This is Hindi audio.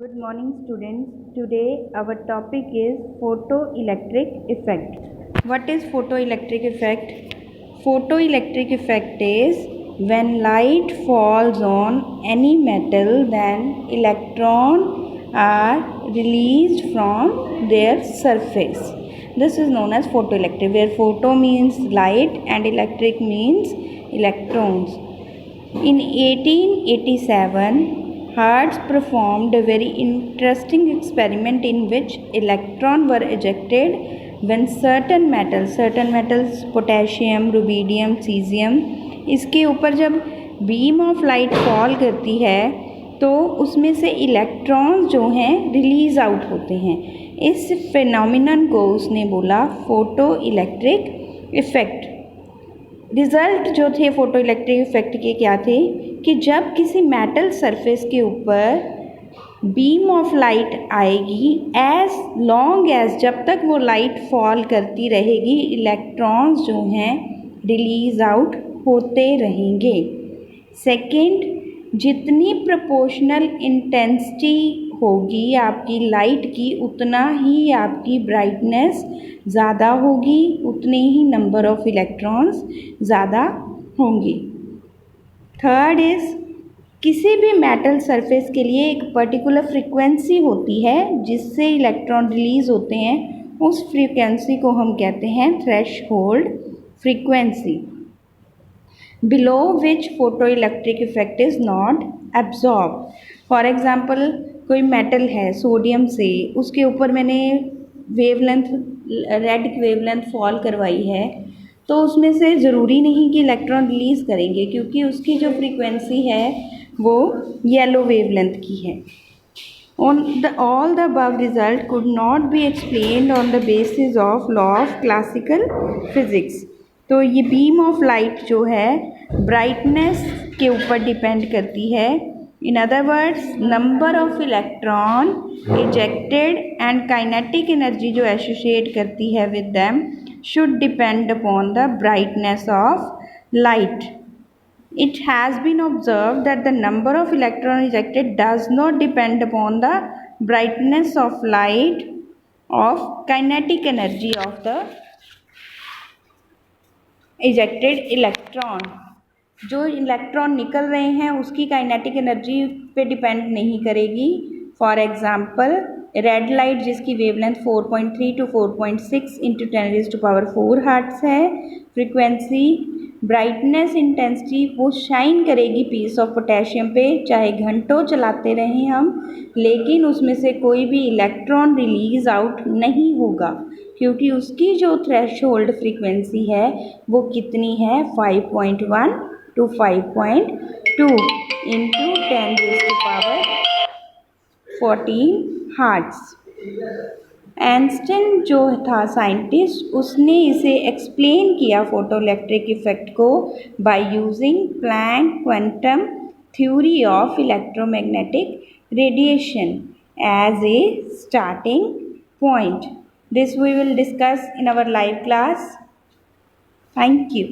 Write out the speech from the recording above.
Good morning students. Today our topic is photoelectric effect. What is photoelectric effect? Photoelectric effect is when light falls on any metal, then electrons are released from their surface. This is known as photoelectric, where photo means light and electric means electrons. In 1887, Hertz performed a very interesting experiment in which electrons were ejected when certain metals potassium, rubidium, cesium, इसके ऊपर जब बीम ऑफ लाइट फॉल करती है तो उसमें से इलेक्ट्रॉन्स जो हैं रिलीज आउट होते हैं. इस फिनोमिनन को उसने बोला फोटो इलेक्ट्रिक इफेक्ट. रिज़ल्ट जो थे फोटो इलेक्ट्रिक इफेक्ट के क्या थे कि जब किसी मेटल सरफेस के ऊपर बीम ऑफ लाइट आएगी, एज लॉन्ग एज जब तक वो लाइट फॉल करती रहेगी, इलेक्ट्रॉन्स जो हैं रिलीज आउट होते रहेंगे. सेकंड, जितनी प्रोपोर्शनल इंटेंसिटी होगी आपकी लाइट की, उतना ही आपकी ब्राइटनेस ज़्यादा होगी, उतने ही नंबर ऑफ इलेक्ट्रॉन्स ज़्यादा होंगी. थर्ड इज़, किसी भी मेटल सरफेस के लिए एक पर्टिकुलर फ्रीक्वेंसी होती है जिससे इलेक्ट्रॉन रिलीज होते हैं. उस फ्रीक्वेंसी को हम कहते हैं threshold frequency, below which photo electric effect is not absorb. For example, कोई मेटल है सोडियम से, उसके ऊपर मैंने वेवलेंथ रेड वेवलेंथ फॉल करवाई है, तो उसमें से ज़रूरी नहीं कि इलेक्ट्रॉन रिलीज़ करेंगे, क्योंकि उसकी जो फ्रीक्वेंसी है वो येलो वेवलेंथ की है. All the above result could not be explained on the basis of law of classical physics. तो ये बीम ऑफ लाइट जो है ब्राइटनेस के ऊपर डिपेंड करती है. In other words, number of electron ejected and kinetic energy जो एसोसिएट करती है with them should depend upon the brightness of light. It has been observed that the number of electrons ejected does not depend upon the brightness of light of kinetic energy of the ejected electron. जो इलेक्ट्रॉन निकल रहे हैं उसकी काइनेटिक एनर्जी पे डिपेंड नहीं करेगी. फॉर एग्जाम्पल, रेड लाइट जिसकी वेवलेंथ 4.3 to 4.6 इंटू 10⁴ हर्ट्ज़ है, फ्रीक्वेंसी, ब्राइटनेस, इंटेंसिटी वो शाइन करेगी पीस ऑफ पोटेशियम पे, चाहे घंटों चलाते रहें हम, लेकिन उसमें से कोई भी इलेक्ट्रॉन रिलीज आउट नहीं होगा, क्योंकि उसकी जो थ्रेशहोल्ड फ्रीक्वेंसी है वो कितनी है, 5.1 to 5.2 इंटू 10⁴ हर्ट्ज़. आइंस्टाइन जो था साइंटिस्ट, उसने इसे एक्सप्लेन किया फोटो इलेक्ट्रिक इफेक्ट को by using Planck quantum theory of electromagnetic radiation as a starting point. This we will discuss in our live class. Thank you.